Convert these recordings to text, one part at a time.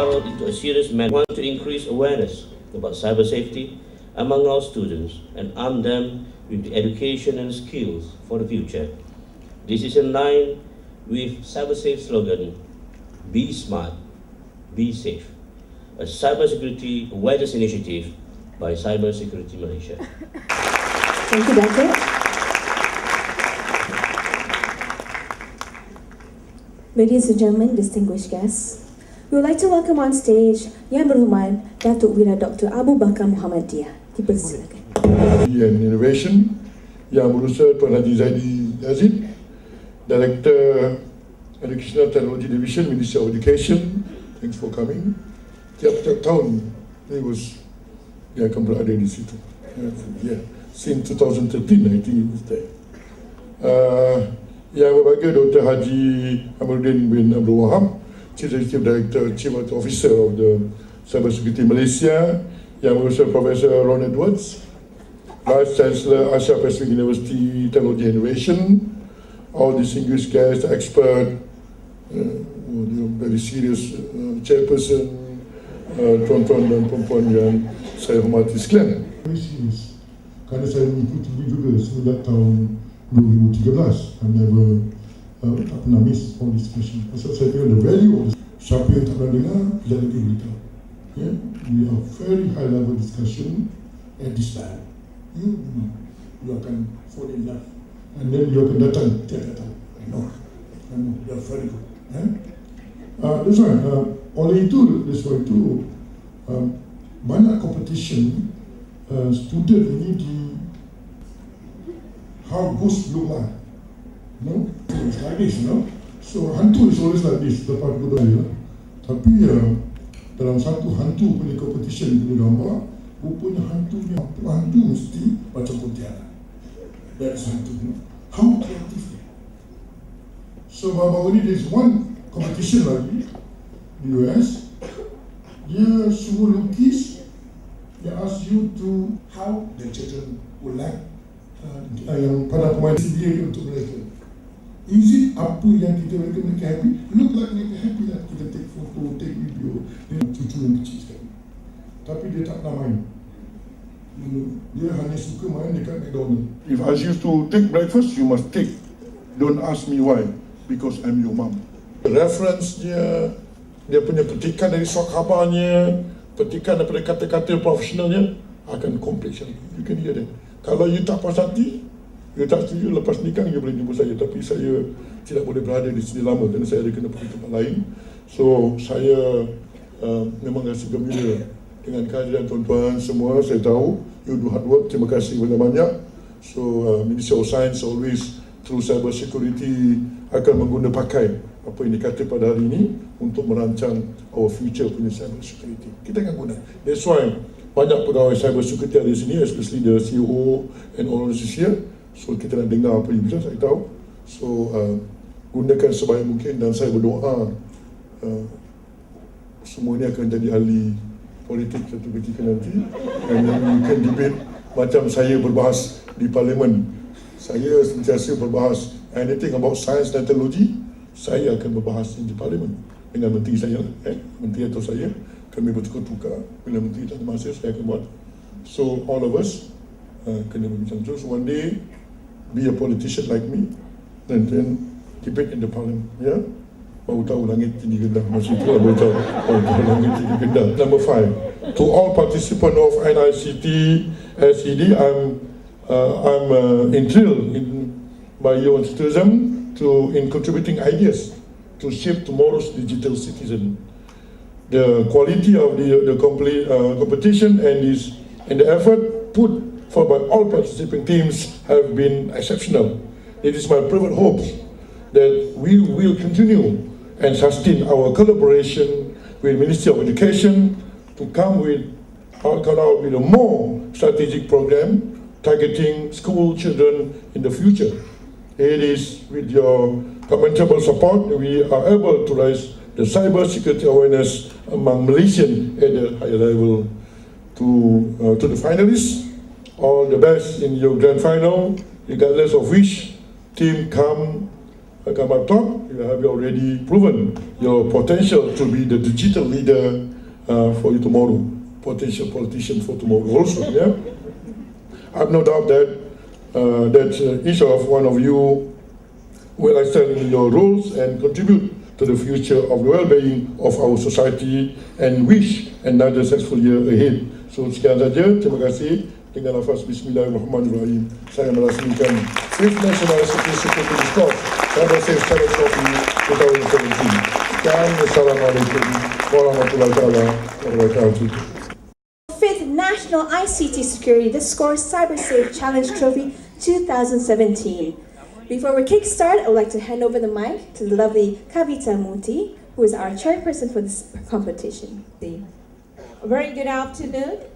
spiraled into a serious manner. We want to increase awareness about cyber safety among our students and arm them with the education and skills for the future. This is in line with CyberSAFE slogan, Be Smart, Be Safe, a cybersecurity awareness initiative by Cybersecurity Malaysia. Thank you, Dato'. Ladies and gentlemen, distinguished guests, we would like to welcome on stage Yang Berhormat Datuk Wira Dr. Abu Bakar Muhammadiyah. Dipersilakan. And Innovation yang berusaha Tuan Haji Zaidi Yazid, Director Educational Technology Division, Ministry of Education. Thanks for coming. Tiap-tiap tahun dia akan berada di situ. Since 2013, I think it was there. Yang berbahagia Dr. Haji Aminuddin bin Abdul Wahab, Chief Executive Director, Chief Officer of the Cybersecurity Malaysia, yang berusaha Professor Ron Edwards, Vice Chancellor Asia Pasific University Technology Innovation, all distinguished guests, expert, very serious chairperson, tuan-tuan dan perempuan yang saya hormati sekalian. Kerana saya mengikuti juga semenjak tahun 2013, I never tak pernah miss all discussion. Pasal saya kira the value of this. Siapa yang tak pernah dengar, jangan lagi beritahu. We have very high level discussion at this time. You akan fall in love, and then you akan datang tiap tahun. I know, you are very good. That's why. Oleh itu, banyak competition. Student ini how ghost look like, it's like this, So hantu is always like this, lepas budaya. Tapi dalam satu hantu punya competition punya gambar, rupanya hantu mesti macam kuntilanak. That's hantu. How creative. So baru ini there's one competition lagi di US. Dia suruh lukis. They ask you to how the children would like yang pada pemain sendiri untuk mereka. Is it apa yang mereka happy? Look like mereka happy lah. Kita take photo, take video. Dia cucu yang kecil sekali. Tapi dia tak nak main. Dia hanya suka main dekat McDonald's. If I used to take breakfast, you must take. Don't ask me why. Because I'm your mom. Reference dia punya petikan dari surat khabarnya, petikan daripada kata-kata profesionalnya akan kompleks lagi. You can hear that. Kalau you tak puas hati, you tak setuju, lepas nikah you boleh jumpa saya. Tapi saya tidak boleh berada di sini lama kerana saya ada kena pergi tempat lain. So saya memang rasa gembira dengan kehadiran tuan-tuan semua. Saya tahu you do hard work. Terima kasih banyak-banyak. So Ministry of Science always through cyber security akan mengguna pakai apa yang dikata pada hari ini untuk merancang our future punya cyber security. Kita akan guna. That's why banyak pegawai cyber security ada di sini, especially the CEO and all of this here. So kita nak dengar apa yang bisa, saya tahu. So gunakan sebaik mungkin dan saya berdoa semua ini akan jadi ahli politik satu ketika nanti. And then you can debate macam saya berbahas di parlimen. Saya sentiasa berbahas anything about science dan teknologi, saya akan berbahas di parlimen dengan menteri saya, menteri atau saya. Kami bertukar-tukar. Bila menteri tak ada masa, saya akan buat. So all of us kena berbincang terus. One day, be a politician like me, and then debate in the parliament. Baru tahu langit tinggi rendah. Masa itu baru tahu langit tinggi rendah. Number 5. To all participants of NICT SED, I'm enthralled by your enthusiasm in contributing ideas to shape tomorrow's digital citizen. The quality of the competition and the effort put forth by all participating teams have been exceptional. It is my private hope that we will continue and sustain our collaboration with Ministry of Education to come out with a more strategic program targeting school children in the future. It is with your commendable support we are able to raise the cyber security awareness among Malaysians at a higher level. To the finalists, all the best in your grand final, regardless of which team come come up top, you have already proven your potential to be the digital leader for you tomorrow, potential politician for tomorrow also. Yeah, I have no doubt that each of one of you will excel in your roles and contribute to the future of the well-being of our society and wish another successful year ahead. So sekian saja, terima kasih. Dengan lafaz Bismillahirrahmanirrahim, saya merasmikan 5th National ICT Security Discourse CyberSAFE Challenge Trophy 2017. Dan Assalamualaikum warahmatullahi wabarakatuh. 5th National ICT Security Discourse CyberSAFE Challenge Trophy 2017. Before we kickstart, I would like to hand over the mic to the lovely Kavita Muti, who is our chairperson for this competition. A very good afternoon.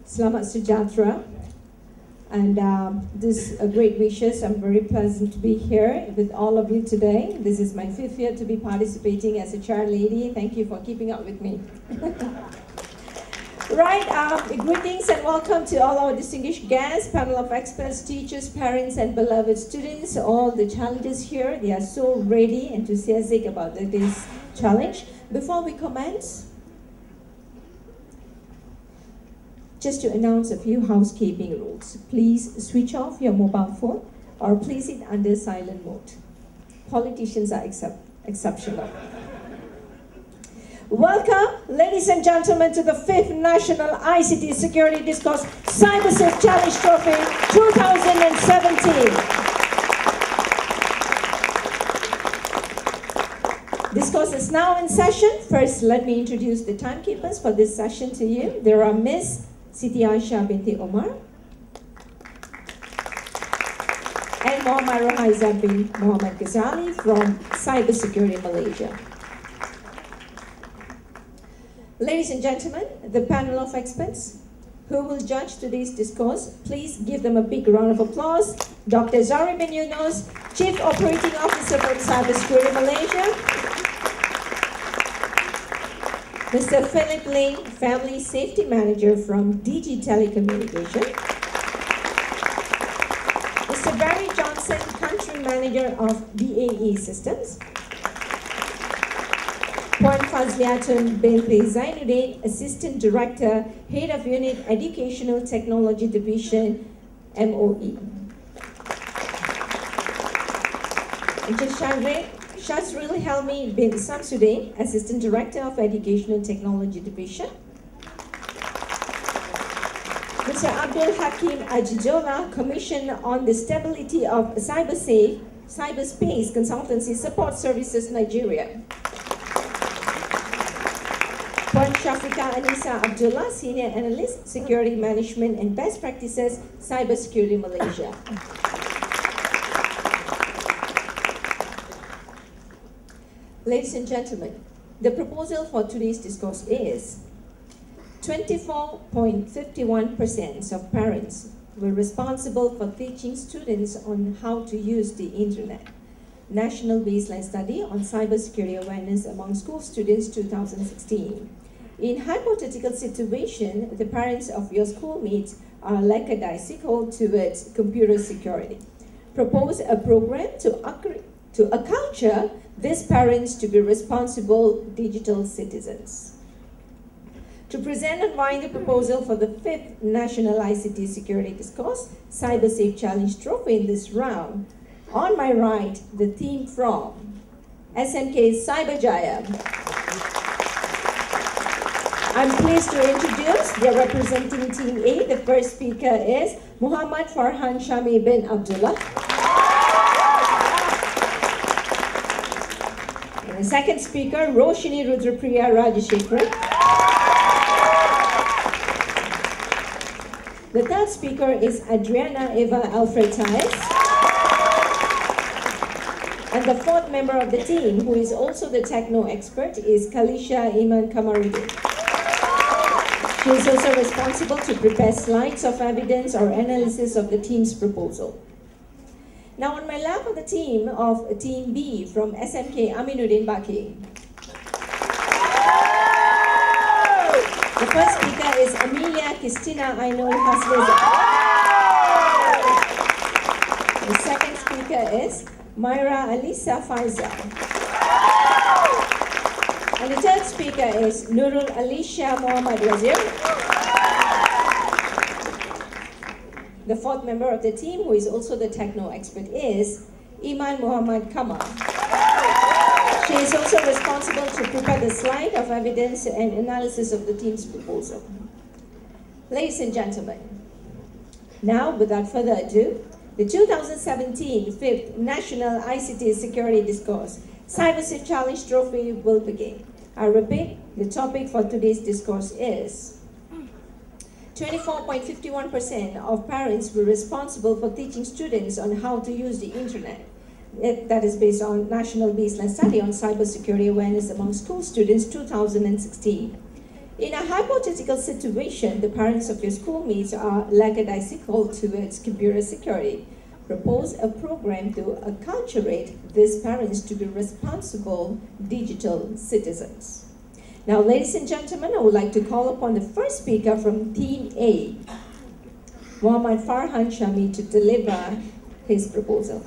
Selamat sejahtera. And this great wishes. I'm very pleasant to be here with all of you today. This is my 5th year to be participating as a chair lady. Thank you for keeping up with me. Right, greetings and welcome to all our distinguished guests, panel of experts, teachers, parents, and beloved students. All the challenges here, they are so ready, enthusiastic about this challenge. Before we commence, just to announce a few housekeeping rules. Please switch off your mobile phone or place it under silent mode. Politicians are exceptional. Welcome, ladies and gentlemen, to the 5th National ICT Security Discourse CyberSAFE Challenge Trophy 2017. Discourse is now in session. First, let me introduce the timekeepers for this session to you. There are Miss Siti Aisyah binti Omar and Muhammad Rohaiza bin Muhammad Ghazali from Cybersecurity Malaysia. Ladies and gentlemen, the panel of experts who will judge today's discourse, please give them a big round of applause. Dr. Zahri bin Yunus, Chief Operating Officer for Cybersecurity Malaysia. Mr. Philip Lin, Family Safety Manager from DG Telecommunication. Mr. Barry Johnson, Country Manager of BAE Systems. Puan Fazliatun binti Zainuddin, Assistant Director, Head of Unit Educational Technology Division, MOE. Shazril Helmi bin Samsudin, Assistant Director of Educational Technology Division. Mr. Abdul Hakim Ajijola, Commission on the Stability of CyberSAFE, Cyberspace Consultancy Support Services, Nigeria. Puan Shafika Anissa Abdullah, Senior Analyst, Security Management and Best Practices, Cybersecurity Malaysia. Ladies and gentlemen, the proposal for today's discourse is 24.51% of parents were responsible for teaching students on how to use the internet. National Baseline Study on Cybersecurity Awareness Among School Students 2016. In hypothetical situation, the parents of your schoolmates are lackadaisical towards computer security. Propose a program to acculture these parents to be responsible digital citizens. To present and wind the proposal for the 5th National ICT Security Discourse CyberSAFE Challenge Trophy in this round, on my right, the team from SMK Cyberjaya. I'm pleased to introduce their representing Team A. The first speaker is Muhammad Farhan Shami bin Abdullah. And the second speaker, Roshini Rudrapriya Rajashekharan. The third speaker is Adriana Eva Alfred Tyes. And the fourth member of the team, who is also the techno expert, is Kalisha Iman Kamarudin. She is also responsible to prepare slides of evidence or analysis of the team's proposal. Now on my left of the team of Team B from SMK Aminuddin Baki. The first speaker is Amelia Christina Ainul Hasliza. The second speaker is Myra Alisa Faisal. And the third speaker is Nurul Alicia Muhammad Wazir. The fourth member of the team, who is also the techno expert, is Iman Muhammad Kamal. She is also responsible to prepare the slide of evidence and analysis of the team's proposal. Ladies and gentlemen, now without further ado, the 2017 5th National ICT Security Discourse CyberSAFE Challenge Trophy will begin. I repeat, the topic for today's discourse is 24.51% of parents were responsible for teaching students on how to use the internet. That is based on National Baseline Study on Cybersecurity Awareness among School Students 2016. In a hypothetical situation, the parents of your schoolmates are lackadaisical towards computer security. Propose a program to acculturate these parents to be responsible digital citizens. Now, ladies and gentlemen, I would like to call upon the first speaker from Team A, Muhammad Farhan Shami, to deliver his proposal.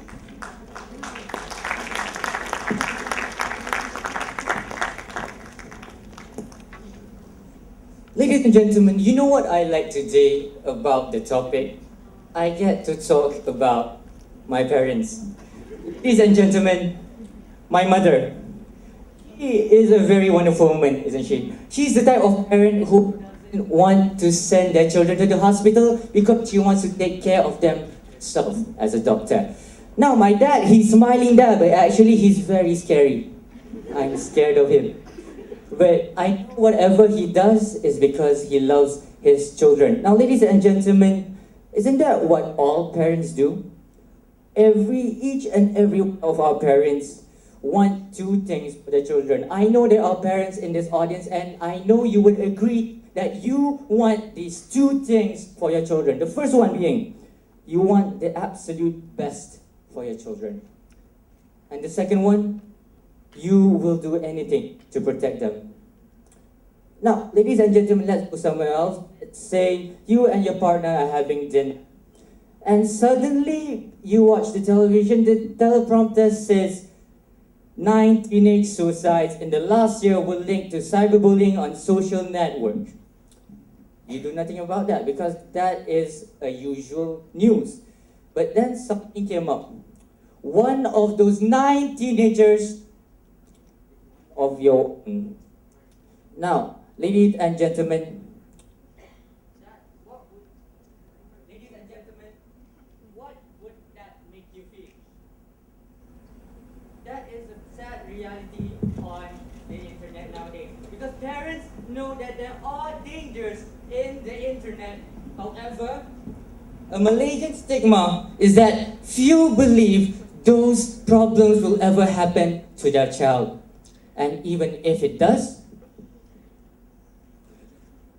Ladies and gentlemen, you know what I like today about the topic? I get to talk about my parents. Ladies and gentlemen, my mother. She is a very wonderful woman, isn't she? She's the type of parent who doesn't want to send their children to the hospital because she wants to take care of them herself as a doctor. Now, my dad, he's smiling there, but actually he's very scary. I'm scared of him. But I know whatever he does is because he loves his children. Now, ladies and gentlemen, isn't that what all parents do? Each and every one of our parents want two things for their children. I know there are parents in this audience, and I know you would agree that you want these two things for your children. The first one being, you want the absolute best for your children. And the second one, you will do anything to protect them. Now, ladies and gentlemen, let's go somewhere else. Let's say you and your partner are having dinner. And suddenly, you watch the television, the teleprompter says, 9 teenage suicides in the last year were linked to cyberbullying on social network. You do nothing about that because that is a usual news. But then something came up. One of those 9 teenagers of your own. Now, ladies and gentlemen, what would that make you feel? That is a sad reality on the internet nowadays. Because parents know that there are dangers in the internet. However, a Malaysian stigma is that few believe those problems will ever happen to their child. And even if it does,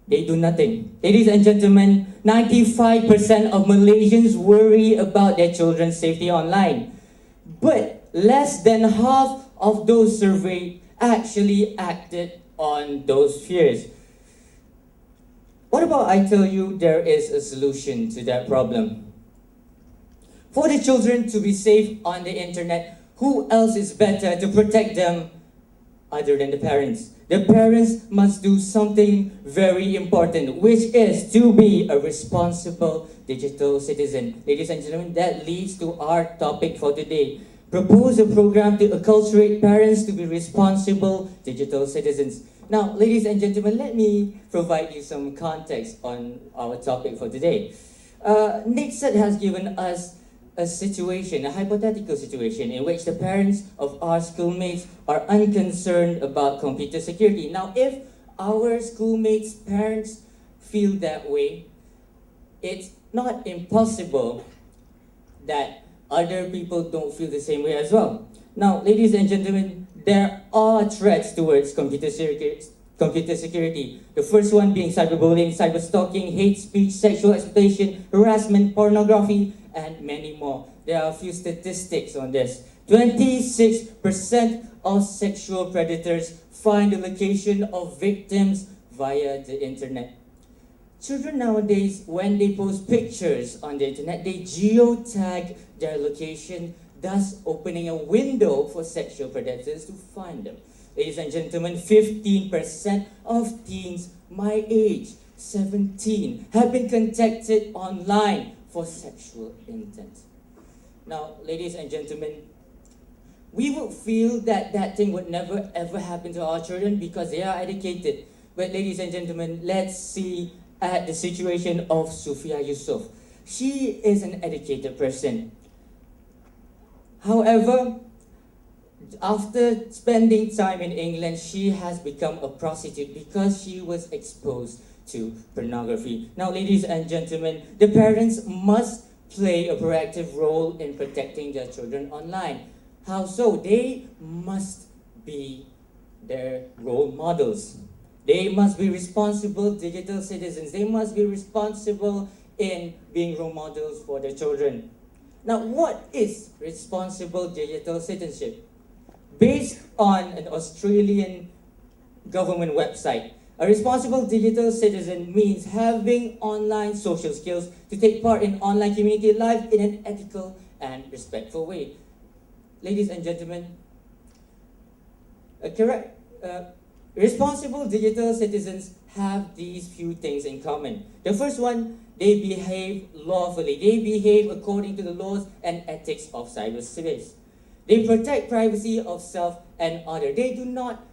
they do nothing. Ladies and gentlemen, 95% of Malaysians worry about their children's safety online. But less than half of those surveyed actually acted on those fears. What about I tell you there is a solution to that problem? For the children to be safe on the internet, who else is better to protect them other than the parents? The parents must do something very important, which is to be a responsible digital citizen. Ladies and gentlemen, that leads to our topic for today. Propose a program to acculturate parents to be responsible digital citizens. Now, ladies and gentlemen, let me provide you some context on our topic for today. Nixon has given us a situation, a hypothetical situation in which the parents of our schoolmates are unconcerned about computer security. Now, if our schoolmates' parents feel that way, it's not impossible that other people don't feel the same way as well. Now, ladies and gentlemen, there are threats towards computer security. The first one being cyberbullying, cyberstalking, hate speech, sexual exploitation, harassment, pornography, and many more. There are a few statistics on this. 26% of sexual predators find the location of victims via the internet. Children nowadays, when they post pictures on the internet, they geotag their location. thus opening a window for sexual predators to find them. Ladies and gentlemen, 15% of teens my age, 17, have been contacted online for sexual intent. Now, ladies and gentlemen, we would feel that that thing would never ever happen to our children because they are educated. But ladies and gentlemen, let's see at the situation of Sufia Yusuf. She is an educated person. However, after spending time in England, she has become a prostitute because she was exposed to pornography. Now, ladies and gentlemen, the parents must play a proactive role in protecting their children online. How so? They must be their role models. They must be responsible digital citizens. They must be responsible in being role models for their children. Now, what is responsible digital citizenship? Based on an Australian government website, a responsible digital citizen means having online social skills to take part in online community life in an ethical and respectful way. Ladies and gentlemen, responsible digital citizens have these few things in common. The first one, they behave lawfully. They behave according to the laws and ethics of cyberspace. They protect privacy of self and other. They do not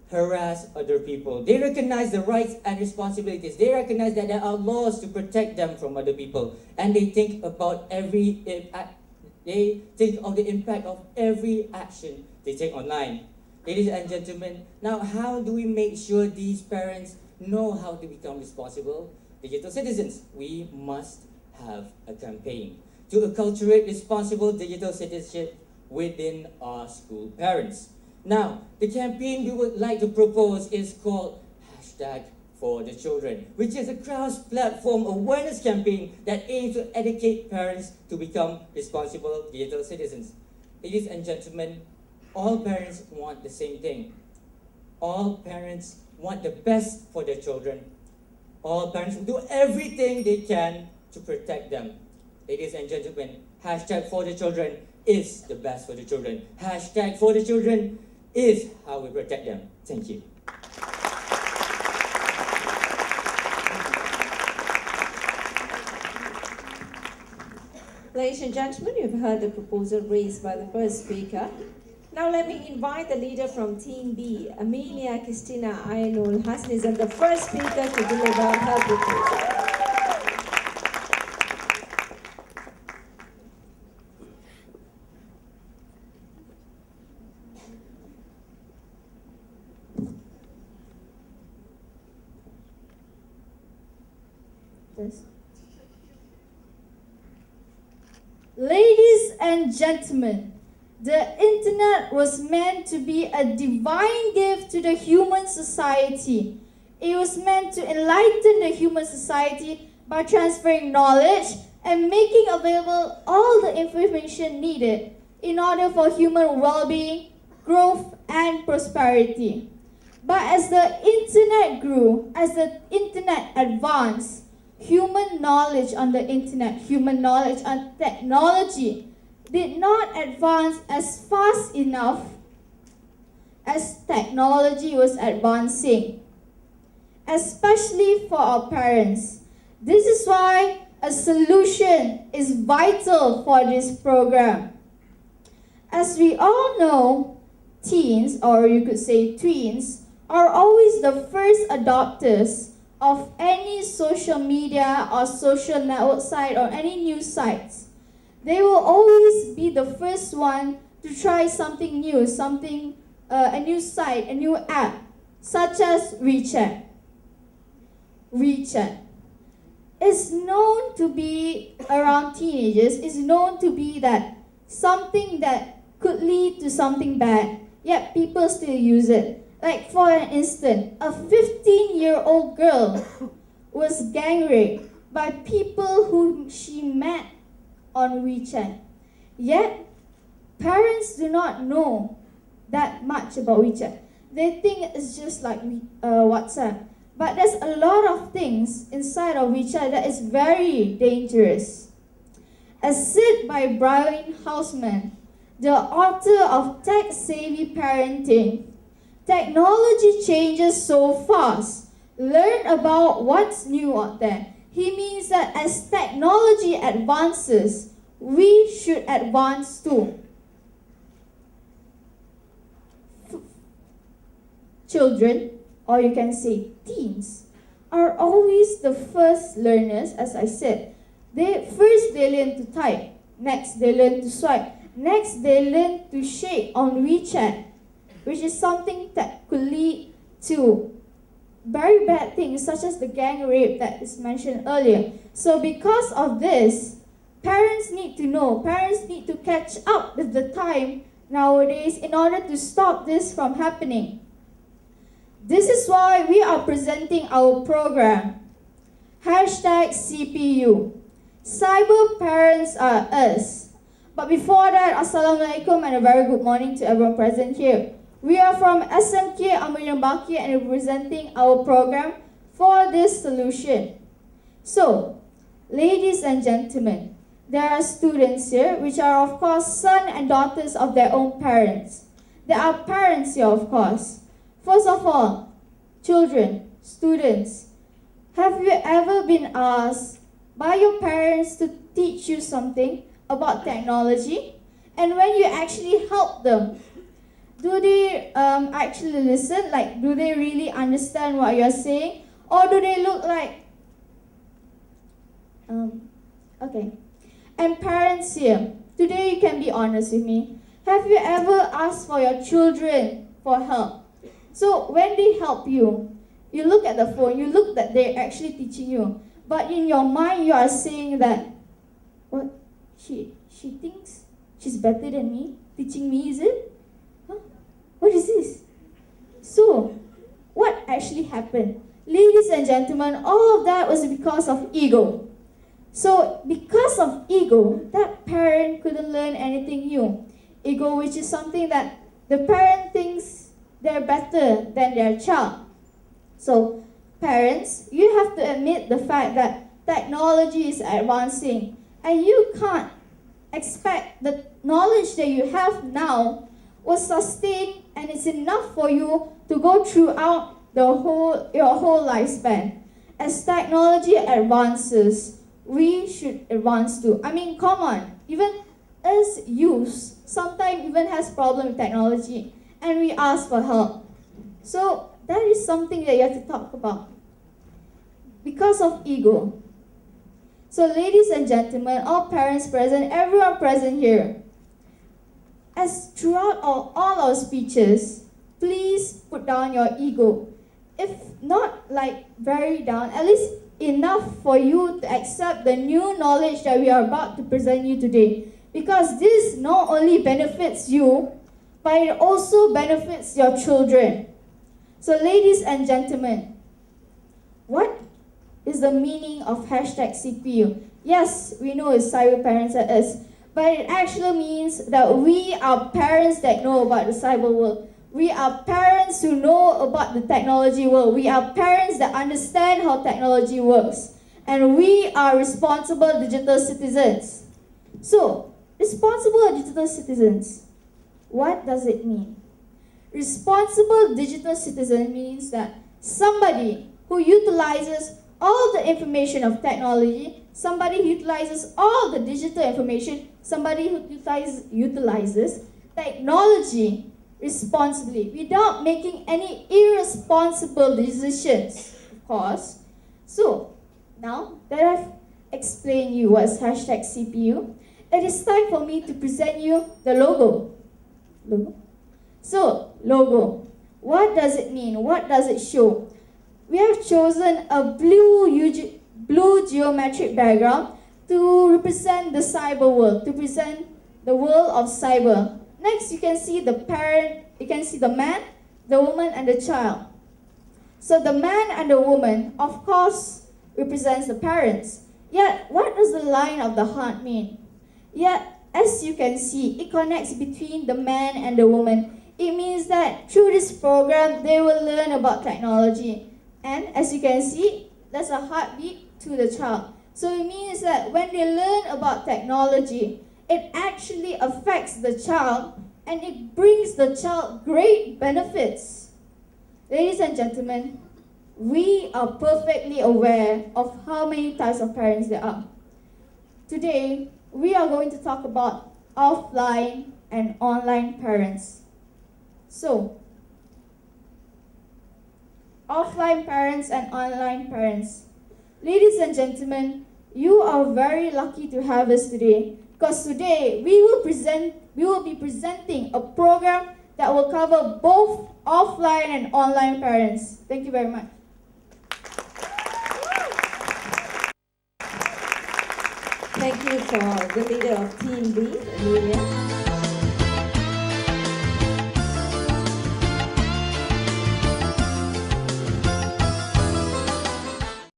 harass other people. They recognize the rights and responsibilities. They recognize that there are laws to protect them from other people. And they think about they think of the impact of every action they take online. Ladies and gentlemen, now how do we make sure these parents know how to become responsible digital citizens? We must have a campaign to acculturate responsible digital citizenship within our school parents. Now, the campaign we would like to propose is called #ForTheChildren, which is a cross-platform awareness campaign that aims to educate parents to become responsible digital citizens. Ladies and gentlemen, all parents want the same thing. All parents want the best for their children. All parents will do everything they can to protect them. Ladies and gentlemen, #ForTheChildren is the best for the children. #ForTheChildren is how we protect them. Thank you. Ladies and gentlemen, you've heard the proposal raised by the first speaker. Now let me invite the leader from Team B, Amelia Christina Ainul Hasnizan, the first speaker to deliver her proposal. Ladies and gentlemen, the internet was meant to be a divine gift to the human society. It was meant to enlighten the human society by transferring knowledge and making available all the information needed in order for human well-being, growth, and prosperity. But as the internet grew, as the internet advanced, human knowledge on the internet, human knowledge on technology did not advance as fast enough as technology was advancing, especially for our parents. This is why a solution is vital for this program. As we all know, teens, or you could say tweens, are always the first adopters of any social media or social network site or any news sites. They will always be the first one to try something new, a new site, a new app, such as WeChat. WeChat is known to be, around teenagers, is known to be that something that could lead to something bad, yet people still use it. Like for an instance, a 15-year-old girl was gang raped by people whom she met on WeChat. Yet, parents do not know that much about WeChat. They think it's just like WhatsApp. But there's a lot of things inside of WeChat that is very dangerous. As said by Brian Hausman, the author of Tech-Savvy Parenting. Technology changes so fast. Learn about what's new out there. He means that as technology advances, we should advance too. Children, or you can say teens, are always the first learners, as I said. They learn to type, next they learn to swipe, next they learn to shake on WeChat, which is something that could lead to very bad things such as the gang rape that is mentioned earlier. So because of this, parents need to know, parents need to catch up with the time nowadays in order to stop this from happening. This is why we are presenting our program, #CPU. Cyber parents are us. But before that, Assalamualaikum and a very good morning to everyone present here. We are from SMK Aminuddin Baki and representing our program for this solution. So, ladies and gentlemen, there are students here which are of course sons and daughters of their own parents. There are parents here of course. First of all, children, students, have you ever been asked by your parents to teach you something about technology? And when you actually help them, do they actually listen? Like, do they really understand what you're saying? Or do they look like... Okay. And parents here, today you can be honest with me. Have you ever asked for your children for help? So when they help you, you look at the phone, you look that they're actually teaching you. But in your mind, you are saying that, what? She thinks she's better than me? Teaching me, is it? Huh? What is this? So, what actually happened? Ladies and gentlemen, all of that was because of ego. So, because of ego, that parent couldn't learn anything new. Ego, which is something that the parent thinks they're better than their child. So, parents, you have to admit the fact that technology is advancing and you can't expect the knowledge that you have now will sustain and it's enough for you to go throughout your whole lifespan. As technology advances, we should advance too. I mean, come on, even us youths sometimes even has problem with technology and we ask for help. So that is something that you have to talk about. Because of ego. So ladies and gentlemen, all parents present, everyone present here, as throughout all our speeches, please put down your ego. If not like very down, at least enough for you to accept the new knowledge that we are about to present you today. Because this not only benefits you, but it also benefits your children. So ladies and gentlemen, what is the meaning of #CPU? Yes, we know it's cyber parents at us, but it actually means that we are parents that know about the cyber world. We are parents who know about the technology world. We are parents that understand how technology works. And we are responsible digital citizens. So, responsible digital citizens, what does it mean? Responsible digital citizen means that somebody who utilizes all the information of technology, somebody who utilizes all the digital information, somebody who utilizes technology responsibly without making any irresponsible decisions, of course. So, now that I've explained you what's #CPU, it is time for me to present you the logo. So, logo. What does it mean? What does it show? We have chosen a blue geometric background to represent the cyber world, to present the world of cyber. Next, you can see the parent, you can see the man, the woman, and the child. So the man and the woman, of course, represents the parents. Yet, what does the line of the heart mean? Yet, as you can see, it connects between the man and the woman. It means that through this program, they will learn about technology. And as you can see, there's a heartbeat to the child. So it means that when they learn about technology, it actually affects the child and it brings the child great benefits. Ladies and gentlemen, we are perfectly aware of how many types of parents there are. Today, we are going to talk about offline and online parents. So, offline parents and online parents. Ladies and gentlemen, you are very lucky to have us today because today we will be presenting a program that will cover both offline and online parents. Thank you very much. Thank you for the leader of Team B, Amelia.